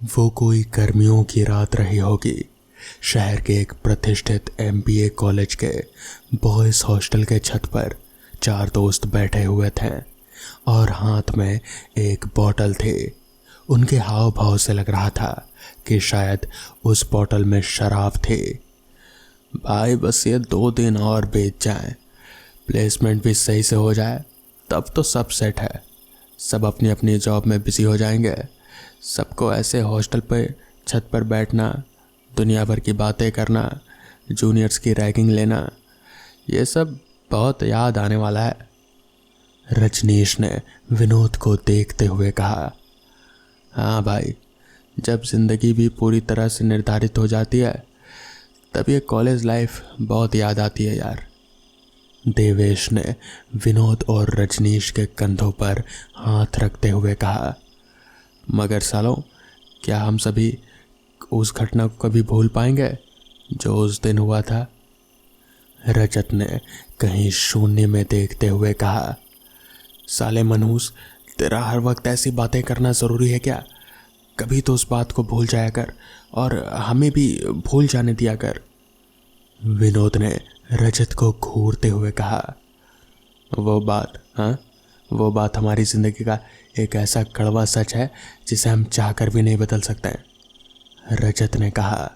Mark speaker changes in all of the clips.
Speaker 1: वो कोई गर्मियों की रात रही होगी। शहर के एक प्रतिष्ठित एमबीए कॉलेज के बॉयज़ हॉस्टल के छत पर चार दोस्त बैठे हुए थे और हाथ में एक बोतल थी। उनके हाव भाव से लग रहा था कि शायद उस बोतल में शराब थी। भाई बस ये 2 दिन और बीत जाएं, प्लेसमेंट भी सही से हो जाए, तब तो सब सेट है। सब अपनी अपनी जॉब में बिजी हो जाएंगे। सबको ऐसे हॉस्टल पे छत पर बैठना, दुनिया भर की बातें करना, जूनियर्स की रैगिंग लेना, ये सब बहुत याद आने वाला है। रजनीश ने विनोद को देखते हुए कहा, हाँ भाई, जब जिंदगी भी पूरी तरह से निर्धारित हो जाती है तब ये कॉलेज लाइफ बहुत याद आती है यार। देवेश ने विनोद और रजनीश के कंधों पर हाथ रखते हुए कहा, मगर सालों, क्या हम सभी उस घटना को कभी भूल पाएंगे जो उस दिन हुआ था? रजत ने कहीं शून्य में देखते हुए कहा, साले मनहूस, तेरा हर वक्त ऐसी बातें करना ज़रूरी है क्या? कभी तो उस बात को भूल जाया कर और हमें भी भूल जाने दिया कर। विनोद ने रजत को घूरते हुए कहा, वो बात हमारी ज़िंदगी का एक ऐसा कड़वा सच है जिसे हम चाहकर भी नहीं बदल सकते हैं। रजत ने कहा,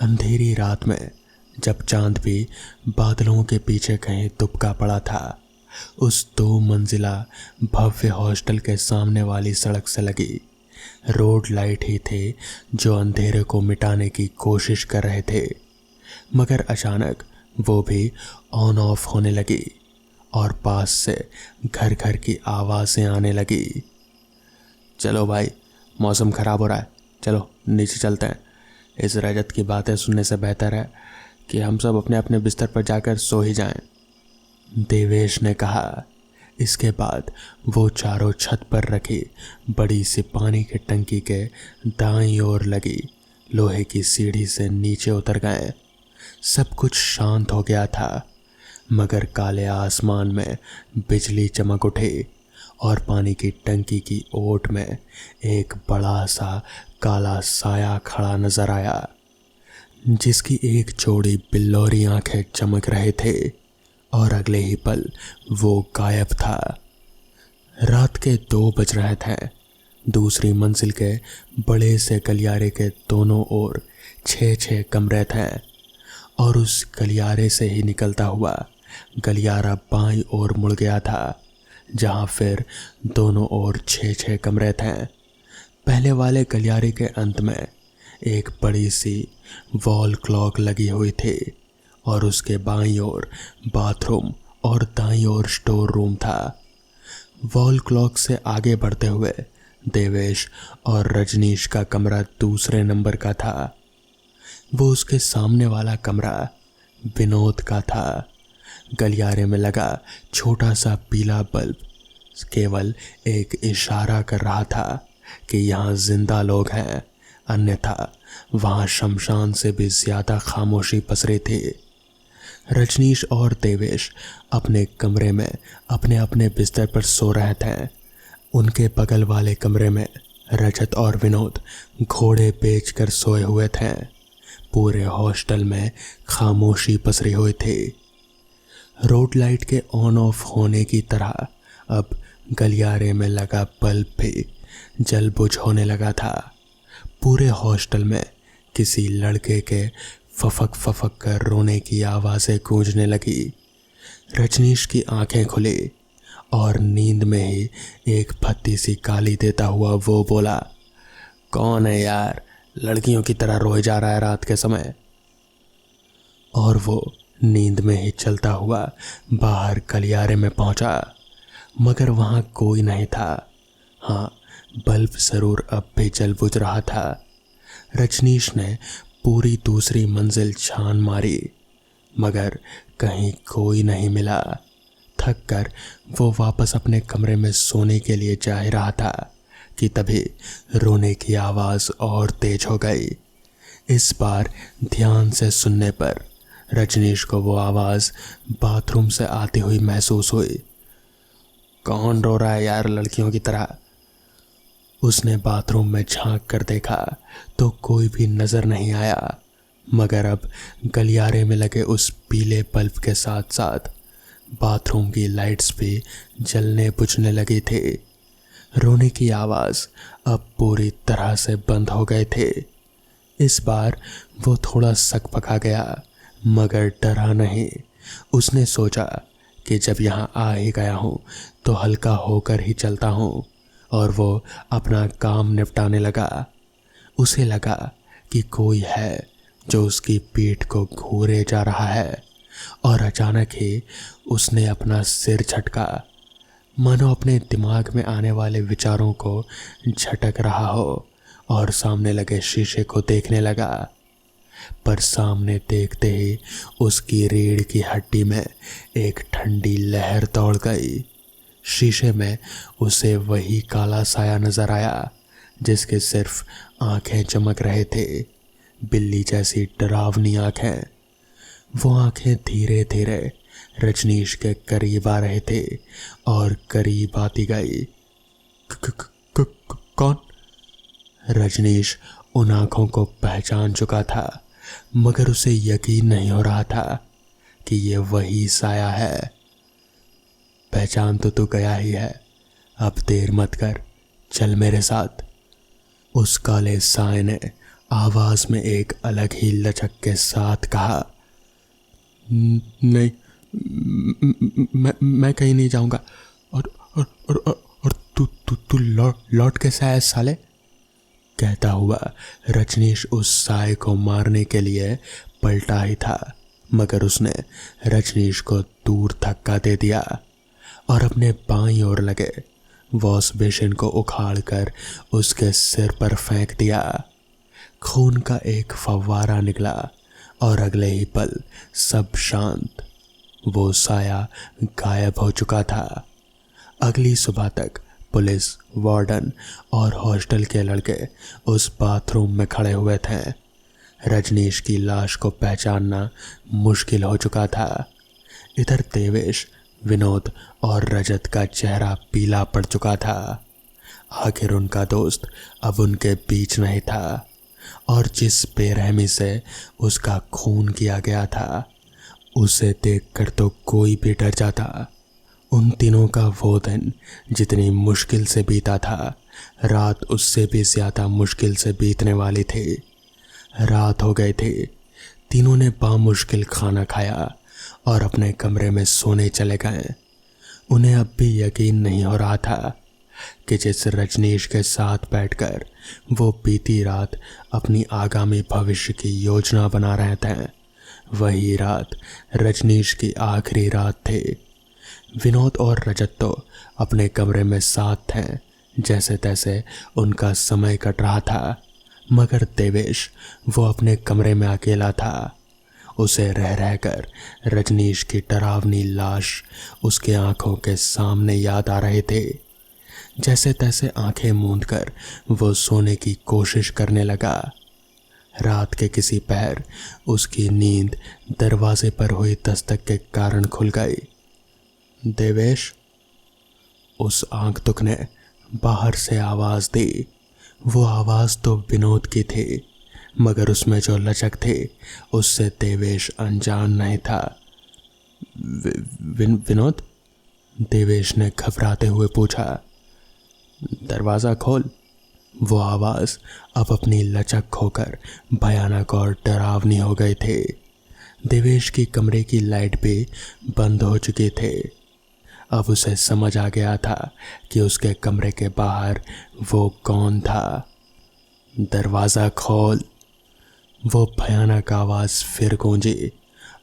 Speaker 1: अंधेरी रात में जब चांद भी बादलों के पीछे कहीं दुबका पड़ा था, उस 2 मंजिला भव्य हॉस्टल के सामने वाली सड़क से लगी रोड लाइट ही थे जो अंधेरे को मिटाने की कोशिश कर रहे थे। मगर अचानक वो भी ऑन ऑफ होने लगी और पास से घर घर की आवाज़ें आने लगी। चलो भाई, मौसम ख़राब हो रहा है, चलो नीचे चलते हैं। इस रजत की बातें सुनने से बेहतर है कि हम सब अपने अपने बिस्तर पर जाकर सो ही जाएं। देवेश ने कहा। इसके बाद वो चारों छत पर रखी बड़ी सी पानी की टंकी के दाईं ओर लगी लोहे की सीढ़ी से नीचे उतर गए। सब कुछ शांत हो गया था, मगर काले आसमान में बिजली चमक उठी और पानी की टंकी की ओट में एक बड़ा सा काला साया खड़ा नजर आया, जिसकी एक जोड़ी बिल्लौरी आंखें चमक रहे थे और अगले ही पल वो गायब था। रात के 2 बज रहे थे। दूसरी मंजिल के बड़े से गलियारे के दोनों ओर 6-6 कमरे थे और उस गलियारे से ही निकलता हुआ गलियारा बाईं ओर मुड़ गया था, जहां फिर दोनों ओर 6-6 कमरे थे। पहले वाले गलियारे के अंत में एक बड़ी सी वॉल क्लॉक लगी हुई थी और उसके बाईं ओर बाथरूम और दाईं ओर स्टोर रूम था। वॉल क्लॉक से आगे बढ़ते हुए देवेश और रजनीश का कमरा दूसरे नंबर का था। वो उसके सामने वाला कमरा विनोद का था। गलियारे में लगा छोटा सा पीला बल्ब केवल एक इशारा कर रहा था कि यहाँ जिंदा लोग हैं, अन्यथा वहाँ शमशान से भी ज्यादा खामोशी पसरी थी। रजनीश और देवेश अपने कमरे में अपने अपने बिस्तर पर सो रहे थे। उनके बगल वाले कमरे में रजत और विनोद घोड़े बेचकर सोए हुए थे। पूरे हॉस्टल में खामोशी पसरी हुई थी। रोड लाइट के ऑन ऑफ होने की तरह अब गलियारे में लगा बल्ब भी जल बुझ होने लगा था। पूरे हॉस्टल में किसी लड़के के फफक फफक कर रोने की आवाज़ें गूंजने लगी। रजनीश की आंखें खुली और नींद में ही एक फत्ती सी गाली देता हुआ वो बोला, कौन है यार, लड़कियों की तरह रोए जा रहा है रात के समय? और वो नींद में ही चलता हुआ बाहर गलियारे में पहुंचा, मगर वहां कोई नहीं था। हाँ, बल्ब जरूर अब भी जल बुझ रहा था। रजनीश ने पूरी दूसरी मंजिल छान मारी, मगर कहीं कोई नहीं मिला। थक कर वो वापस अपने कमरे में सोने के लिए जा ही रहा था कि तभी रोने की आवाज़ और तेज हो गई। इस बार ध्यान से सुनने पर रजनीश को वो आवाज़ बाथरूम से आती हुई महसूस हुई। कौन रो रहा है यार लड़कियों की तरह? उसने बाथरूम में झांक कर देखा तो कोई भी नजर नहीं आया, मगर अब गलियारे में लगे उस पीले बल्ब के साथ साथ बाथरूम की लाइट्स भी जलने बुझने लगी थी। रोने की आवाज़ अब पूरी तरह से बंद हो गए थे। इस बार वो थोड़ा सकपका गया, मगर डरा नहीं। उसने सोचा कि जब यहाँ आ ही गया हूँ तो हल्का होकर ही चलता हूँ, और वो अपना काम निपटाने लगा। उसे लगा कि कोई है जो उसकी पीठ को घूरे जा रहा है, और अचानक ही उसने अपना सिर झटका, मानो अपने दिमाग में आने वाले विचारों को झटक रहा हो, और सामने लगे शीशे को देखने लगा। पर सामने देखते ही उसकी रीढ़ की हड्डी में एक ठंडी लहर दौड़ गई। शीशे में उसे वही काला साया नजर आया जिसके सिर्फ आंखें चमक रहे थे, बिल्ली जैसी डरावनी आंखें। वो आंखें धीरे धीरे रजनीश के करीब आ रहे थे और करीब आती गई। कौन? रजनीश उन आंखों को पहचान चुका था, मगर उसे यकीन नहीं हो रहा था कि ये वही साया है। पहचान तो तू गया ही है, अब देर मत कर, चल मेरे साथ। उस काले साए ने आवाज में एक अलग ही लचक के साथ कहा। नहीं, मैं कहीं नहीं जाऊंगा। और तू लौट कैसे आया साले? कहता हुआ रजनीश उस साए को मारने के लिए पलटा ही था, मगर उसने रजनीश को दूर धक्का दे दिया और अपने बाईं ओर लगे वॉश बेसिन को उखाड़कर उसके सिर पर फेंक दिया। खून का एक फव्वारा निकला और अगले ही पल सब शांत। वो साया गायब हो चुका था। अगली सुबह तक पुलिस, वार्डन और हॉस्टल के लड़के उस बाथरूम में खड़े हुए थे। रजनीश की लाश को पहचानना मुश्किल हो चुका था। इधर देवेश, विनोद और रजत का चेहरा पीला पड़ चुका था। आखिर उनका दोस्त अब उनके बीच नहीं था, और जिस बेरहमी से उसका खून किया गया था उसे देखकर तो कोई भी डर जाता। उन तीनों का वो दिन जितनी मुश्किल से बीता था, रात उससे भी ज़्यादा मुश्किल से बीतने वाली थी। रात हो गई थी। तीनों ने बामुश्किल खाना खाया और अपने कमरे में सोने चले गए। उन्हें अब भी यकीन नहीं हो रहा था कि जिस रजनीश के साथ बैठकर वो बीती रात अपनी आगामी भविष्य की योजना बना रहे थे, वही रात रजनीश की आखिरी रात थी। विनोद और रजत तो अपने कमरे में साथ थे, जैसे तैसे उनका समय कट रहा था, मगर देवेश वो अपने कमरे में अकेला था। उसे रह रहकर रजनीश की डरावनी लाश उसके आंखों के सामने याद आ रहे थे। जैसे तैसे आंखें मूंदकर वो सोने की कोशिश करने लगा। रात के किसी पहर उसकी नींद दरवाजे पर हुई दस्तक के कारण खुल गई। देवेश, उस आंख ने बाहर से आवाज दी। वो आवाज तो विनोद की थी, मगर उसमें जो लचक थी उससे देवेश अनजान नहीं था। विनोद? देवेश ने घबराते हुए पूछा। दरवाज़ा खोल। वो आवाज़ अब अपनी लचक खोकर भयानक और डरावनी हो गई थी। देवेश की कमरे की लाइट भी बंद हो चुकी थी। अब उसे समझ आ गया था कि उसके कमरे के बाहर वो कौन था। दरवाज़ा खोल। वो भयानक आवाज़ फिर गूंजी।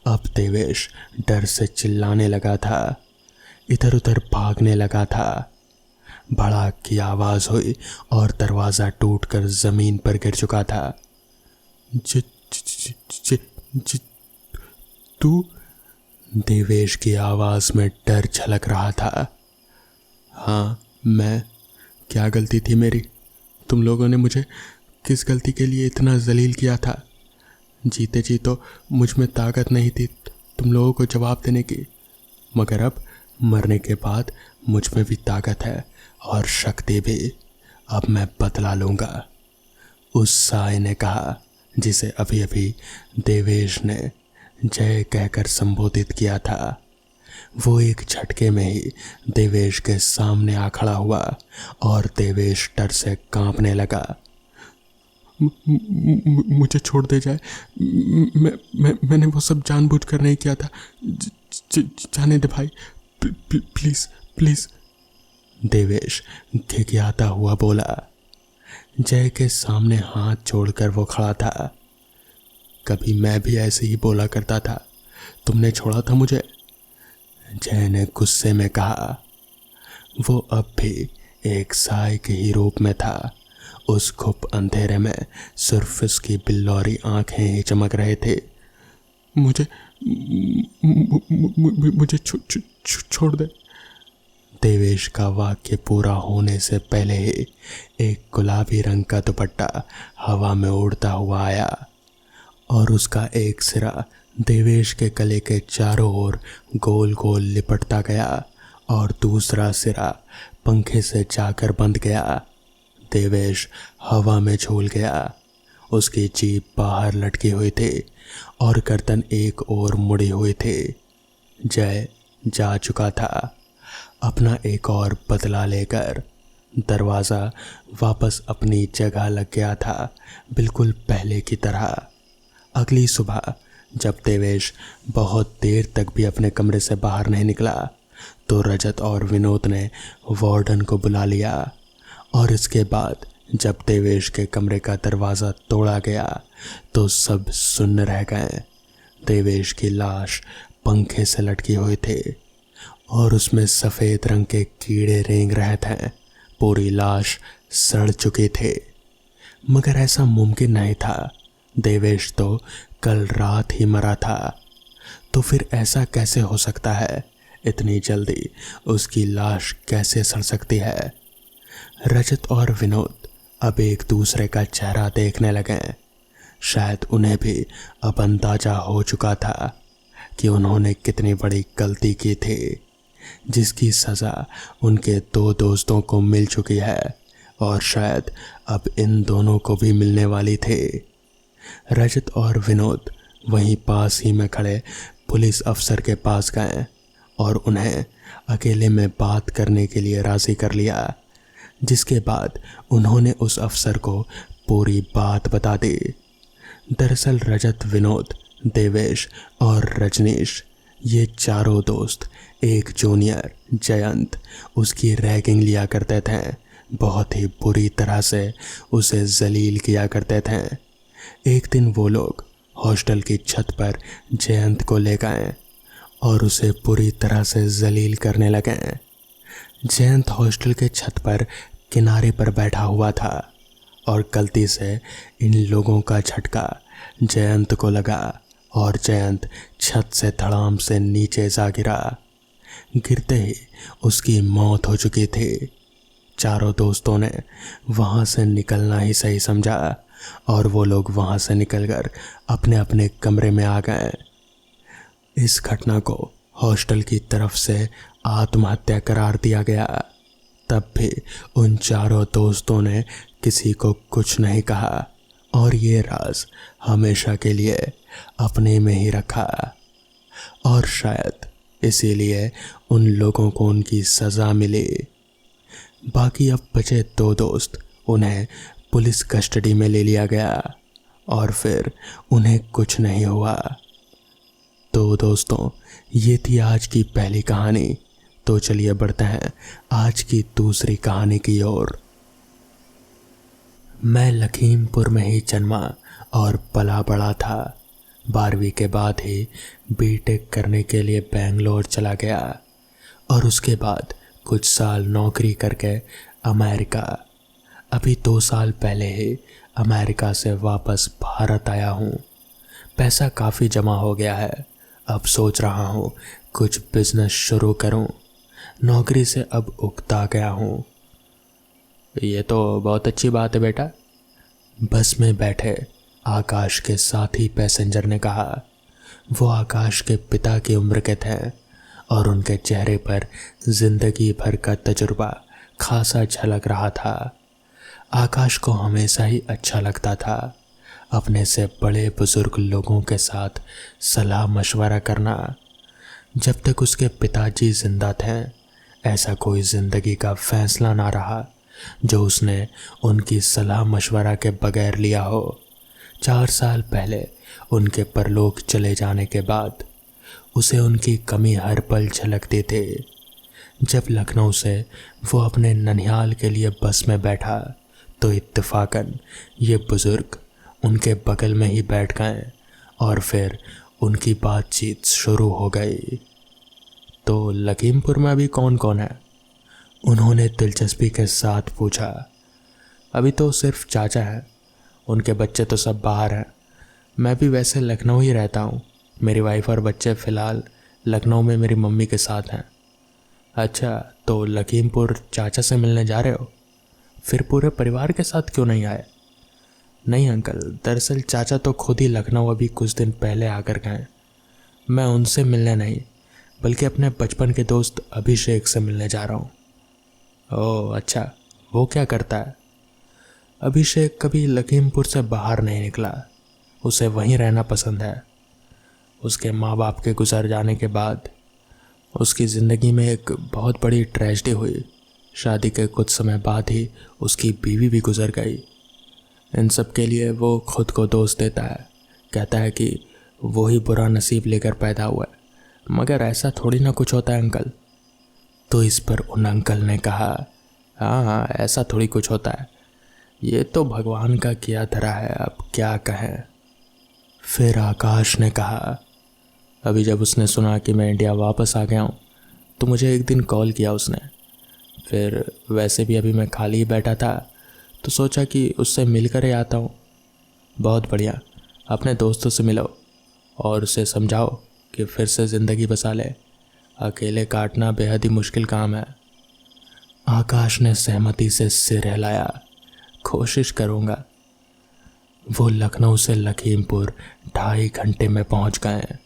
Speaker 1: अब देवेश डर से चिल्लाने लगा था, इधर उधर भागने लगा था। भड़ाक की आवाज़ हुई और दरवाज़ा टूटकर ज़मीन पर गिर चुका था। तू? देवेश की आवाज़ में डर झलक रहा था। हाँ, मैं। क्या गलती थी मेरी? तुम लोगों ने मुझे किस गलती के लिए इतना जलील किया था? जीते जी तो मुझ में ताकत नहीं थी तुम लोगों को जवाब देने की, मगर अब मरने के बाद मुझ में भी ताकत है और शक्ति भी। अब मैं बदला लूंगा, उस साय ने कहा, जिसे अभी अभी देवेश ने जय कहकर संबोधित किया था। वो एक झटके में ही देवेश के सामने आ खड़ा हुआ और देवेश डर से कांपने लगा। मुझे छोड़ दे जाए, मैंने वो सब जानबूझकर नहीं किया था, जाने दे भाई, प्लीज प्लीज, देवेश घिघियाता हुआ बोला। जय के सामने हाथ जोड़कर वो खड़ा था। कभी मैं भी ऐसे ही बोला करता था, तुमने छोड़ा था मुझे, जय ने गुस्से में कहा। वो अब भी एक साय के ही रूप में था। उस घुप अंधेरे में सिर्फ उसकी बिल्लौरी आंखें ही चमक रहे थे। मुझे छोड़ दे। देवेश का वाक्य पूरा होने से पहले ही एक गुलाबी रंग का दुपट्टा हवा में उड़ता हुआ आया और उसका एक सिरा देवेश के गले के चारों ओर गोल गोल लिपटता गया और दूसरा सिरा पंखे से जाकर बंध गया। देवेश हवा में झूल गया। उसकी जीभ बाहर लटकी हुई थी और गर्दन एक ओर मुड़ी हुई थी। जय जा चुका था अपना एक और बदला लेकर। दरवाज़ा वापस अपनी जगह लग गया था, बिल्कुल पहले की तरह। अगली सुबह जब देवेश बहुत देर तक भी अपने कमरे से बाहर नहीं निकला तो रजत और विनोद ने वार्डन को बुला लिया और इसके बाद जब देवेश के कमरे का दरवाज़ा तोड़ा गया तो सब सुन्न रह गए। देवेश की लाश पंखे से लटकी हुई थी और उसमें सफ़ेद रंग के कीड़े रेंग रहे थे। पूरी लाश सड़ चुकी थी, मगर ऐसा मुमकिन नहीं था। देवेश तो कल रात ही मरा था, तो फिर ऐसा कैसे हो सकता है? इतनी जल्दी उसकी लाश कैसे सड़ सकती है? रजत और विनोद अब एक दूसरे का चेहरा देखने लगे। शायद उन्हें भी अब अंदाजा हो चुका था कि उन्होंने कितनी बड़ी गलती की थी, जिसकी सज़ा उनके दो दोस्तों को मिल चुकी है और शायद अब इन दोनों को भी मिलने वाली थी। रजत और विनोद वहीं पास ही में खड़े पुलिस अफसर के पास गए और उन्हें अकेले में बात करने के लिए राज़ी कर लिया, जिसके बाद उन्होंने उस अफसर को पूरी बात बता दी। दरअसल रजत, विनोद, देवेश और रजनीश, ये चारों दोस्त एक जूनियर जयंत उसकी रैगिंग लिया करते थे। बहुत ही बुरी तरह से उसे जलील किया करते थे। एक दिन वो लोग हॉस्टल की छत पर जयंत को ले गए और उसे पूरी तरह से जलील करने लगे। जयंत हॉस्टल के छत पर किनारे पर बैठा हुआ था और गलती से इन लोगों का झटका जयंत को लगा और जयंत छत से धड़ाम से नीचे जा गिरा। गिरते ही उसकी मौत हो चुकी थी। चारों दोस्तों ने वहाँ से निकलना ही सही समझा और वो लोग वहाँ से निकलकर अपने अपने कमरे में आ गए। इस घटना को हॉस्टल की तरफ से आत्महत्या करार दिया गया। तब भी उन चारों दोस्तों ने किसी को कुछ नहीं कहा और ये राज हमेशा के लिए अपने में ही रखा और शायद इसीलिए उन लोगों को उनकी सज़ा मिली। बाकी अब बचे दो दोस्त, उन्हें पुलिस कस्टडी में ले लिया गया और फिर उन्हें कुछ नहीं हुआ। तो दोस्तों, ये थी आज की पहली कहानी। तो चलिए बढ़ते हैं आज की दूसरी कहानी की ओर। मैं लखीमपुर में ही जन्मा और पला बड़ा था। 12वीं के बाद ही बीटेक करने के लिए बेंगलोर चला गया और उसके बाद कुछ साल नौकरी करके अमेरिका। अभी 2 साल पहले ही अमेरिका से वापस भारत आया हूँ। पैसा काफ़ी जमा हो गया है। अब सोच रहा हूँ कुछ बिजनेस शुरू करूँ। नौकरी से अब उकता गया हूँ। ये तो बहुत अच्छी बात है बेटा, बस में बैठे आकाश के साथी पैसेंजर ने कहा। वो आकाश के पिता की उम्र के थे और उनके चेहरे पर जिंदगी भर का तजुर्बा खासा झलक रहा था। आकाश को हमेशा ही अच्छा लगता था अपने से बड़े बुजुर्ग लोगों के साथ सलाह मशवरा करना। जब तक उसके पिताजी जिंदा थे, ऐसा कोई जिंदगी का फैसला ना रहा जो उसने उनकी सलाह मशवरा के बगैर लिया हो। 4 साल पहले उनके परलोक चले जाने के बाद उसे उनकी कमी हर पल झलकती थी। जब लखनऊ से वो अपने ननिहाल के लिए बस में बैठा तो इत्तेफाकन ये बुजुर्ग उनके बगल में ही बैठ गए और फिर उनकी बातचीत शुरू हो गई। तो लखीमपुर में अभी कौन कौन है? उन्होंने दिलचस्पी के साथ पूछा। अभी तो सिर्फ चाचा हैं, उनके बच्चे तो सब बाहर हैं। मैं भी वैसे लखनऊ ही रहता हूँ। मेरी वाइफ और बच्चे फ़िलहाल लखनऊ में मेरी मम्मी के साथ हैं। अच्छा, तो लखीमपुर चाचा से मिलने जा रहे हो? फिर पूरे परिवार के साथ क्यों नहीं आए? नहीं अंकल, दरअसल चाचा तो खुद ही लखनऊ अभी कुछ दिन पहले आकर गए। मैं उनसे मिलने नहीं बल्कि अपने बचपन के दोस्त अभिषेक से मिलने जा रहा हूँ। ओह अच्छा, वो क्या करता है? अभिषेक कभी लखीमपुर से बाहर नहीं निकला, उसे वहीं रहना पसंद है। उसके माँ बाप के गुजर जाने के बाद उसकी ज़िंदगी में एक बहुत बड़ी ट्रेजेडी हुई। शादी के कुछ समय बाद ही उसकी बीवी भी गुजर गई। इन सब के लिए वो खुद को दोष देता है, कहता है कि वो ही बुरा नसीब लेकर पैदा हुआ है, मगर ऐसा थोड़ी ना कुछ होता है अंकल। तो इस पर उन अंकल ने कहा, हाँ, ऐसा थोड़ी कुछ होता है, ये तो भगवान का किया धरा है, अब क्या कहें। फिर आकाश ने कहा, अभी जब उसने सुना कि मैं इंडिया वापस आ गया हूँ तो मुझे एक दिन कॉल किया उसने। फिर वैसे भी अभी मैं खाली ही बैठा था तो सोचा कि उससे मिलकर ही आता हूँ। बहुत बढ़िया, अपने दोस्तों से मिलो और उसे समझाओ कि फिर से ज़िंदगी बसा ले। अकेले काटना बेहद ही मुश्किल काम है। आकाश ने सहमति से सिर हिलाया। कोशिश करूँगा। वो लखनऊ से लखीमपुर 2.5 घंटे में पहुँच गए।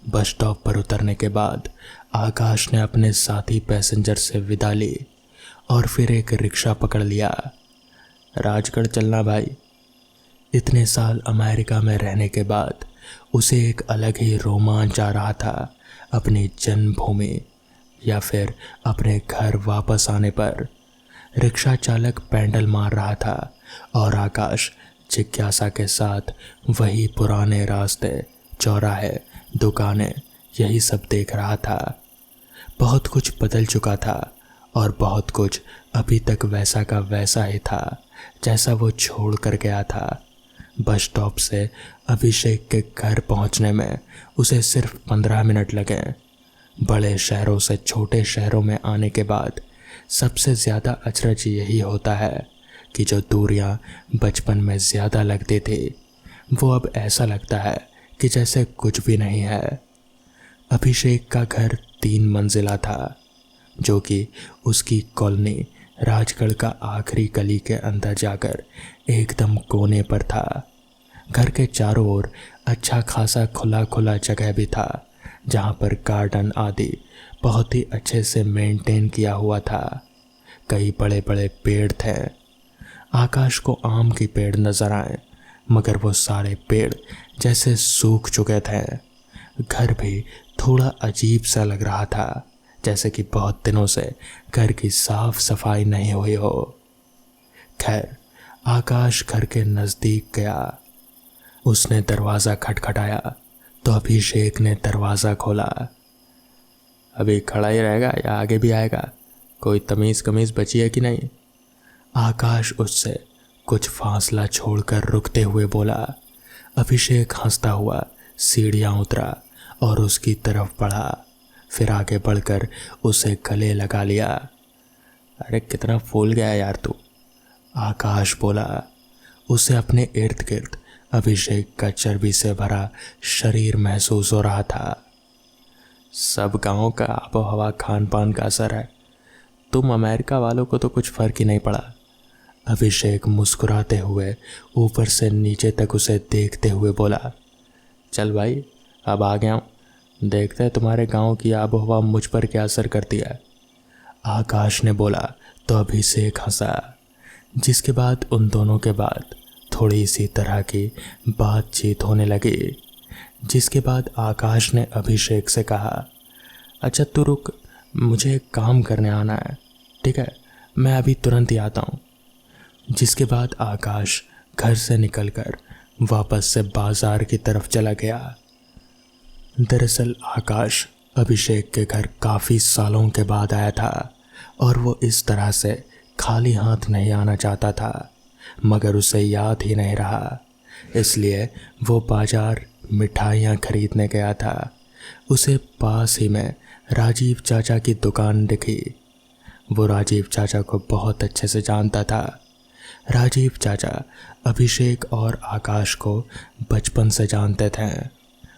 Speaker 1: बस स्टॉप पर उतरने के बाद आकाश ने अपने साथी पैसेंजर से विदा ली और फिर एक रिक्शा पकड़ लिया। राजगढ़ चलना भाई। इतने साल अमेरिका में रहने के बाद उसे एक अलग ही रोमांच आ रहा था अपनी जन्मभूमि या फिर अपने घर वापस आने पर। रिक्शा चालक पैडल मार रहा था और आकाश जिज्ञासा के साथ वही पुराने रास्ते, चौराहे, दुकानें, यही सब देख रहा था। बहुत कुछ बदल चुका था और बहुत कुछ अभी तक वैसा का वैसा ही था जैसा वो छोड़ कर गया था। बस स्टॉप से अभिषेक के घर पहुंचने में उसे सिर्फ 15 मिनट लगे। बड़े शहरों से छोटे शहरों में आने के बाद सबसे ज़्यादा अचरज यही होता है कि जो दूरियां बचपन में ज़्यादा लगती थी वो अब ऐसा लगता है कि जैसे कुछ भी नहीं है। अभिषेक का घर 3 मंजिला था जो कि उसकी कॉलोनी राजगढ़ का आखिरी गली के अंदर जाकर एकदम कोने पर था। घर के चारों ओर अच्छा खासा खुला खुला जगह भी था जहाँ पर गार्डन आदि बहुत ही अच्छे से मेंटेन किया हुआ था। कई बड़े बड़े पेड़ थे। आकाश को आम के पेड़ नजर आए मगर वो सारे पेड़ जैसे सूख चुके थे। घर भी थोड़ा अजीब सा लग रहा था, जैसे कि बहुत दिनों से घर की साफ सफाई नहीं हुई हो। खैर, आकाश घर के नज़दीक गया। उसने दरवाज़ा खटखटाया तो अभिषेक ने दरवाज़ा खोला। अभी खड़ा ही रहेगा या आगे भी आएगा? कोई तमीज़ कमीज़ बची है कि नहीं? आकाश उससे कुछ फासला छोड़कर रुकते हुए बोला। अभिषेक हंसता हुआ सीढ़ियाँ उतरा और उसकी तरफ बढ़ा। फिर आगे बढ़कर उसे गले लगा लिया। अरे कितना फूल गया यार तू, आकाश बोला। उसे अपने इर्द गिर्द अभिषेक का चर्बी से भरा शरीर महसूस हो रहा था। सब गाँव का आबो हवा खान पान का असर है, तुम अमेरिका वालों को तो कुछ फ़र्क ही नहीं पड़ा। अभिषेक मुस्कुराते हुए ऊपर से नीचे तक उसे देखते हुए बोला। चल भाई, अब आ गया हूँ, देखते हैं तुम्हारे गांव की आबो हवा मुझ पर क्या असर करती है। आकाश ने बोला तो अभिषेक हंसा। जिसके बाद उन दोनों के बाद थोड़ी इसी तरह की बातचीत होने लगी। जिसके बाद आकाश ने अभिषेक से कहा, अच्छा तू रुक, मुझे एक काम करने आना है, ठीक है, मैं अभी तुरंत ही आता हूँ। जिसके बाद आकाश घर से निकलकर वापस से बाजार की तरफ चला गया। दरअसल आकाश अभिषेक के घर काफ़ी सालों के बाद आया था और वो इस तरह से खाली हाथ नहीं आना चाहता था, मगर उसे याद ही नहीं रहा, इसलिए वो बाजार मिठाइयाँ खरीदने गया था। उसे पास ही में राजीव चाचा की दुकान दिखी। वो राजीव चाचा को बहुत अच्छे से जानता था। राजीव चाचा अभिषेक और आकाश को बचपन से जानते थे।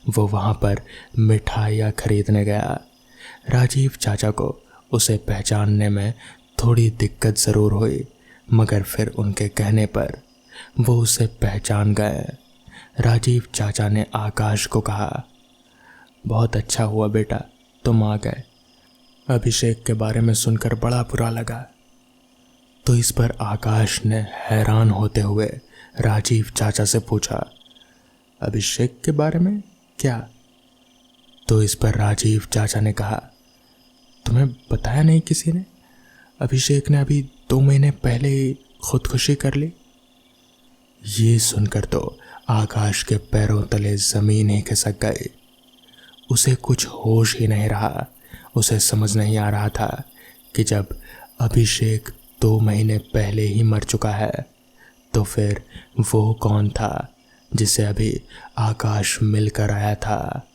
Speaker 1: वो वहाँ पर मिठाइयाँ खरीदने गया। राजीव चाचा को उसे पहचानने में थोड़ी दिक्कत ज़रूर हुई, मगर फिर उनके कहने पर वो उसे पहचान गए। राजीव चाचा ने आकाश को कहा, बहुत अच्छा हुआ बेटा तुम आ गए, अभिषेक के बारे में सुनकर बड़ा बुरा लगा। तो इस पर आकाश ने हैरान होते हुए राजीव चाचा से पूछा, अभिषेक के बारे में क्या? तो इस पर राजीव चाचा ने कहा, तुम्हें बताया नहीं किसी ने? अभिषेक ने अभी 2 महीने पहले ही खुदकुशी कर ली। ये सुनकर तो आकाश के पैरों तले ज़मीन ही खिसक गई। उसे कुछ होश ही नहीं रहा। उसे समझ नहीं आ रहा था कि जब अभिषेक 2 महीने पहले ही मर चुका है तो फिर वो कौन था जिसे अभी आकाश मिलकर आया था।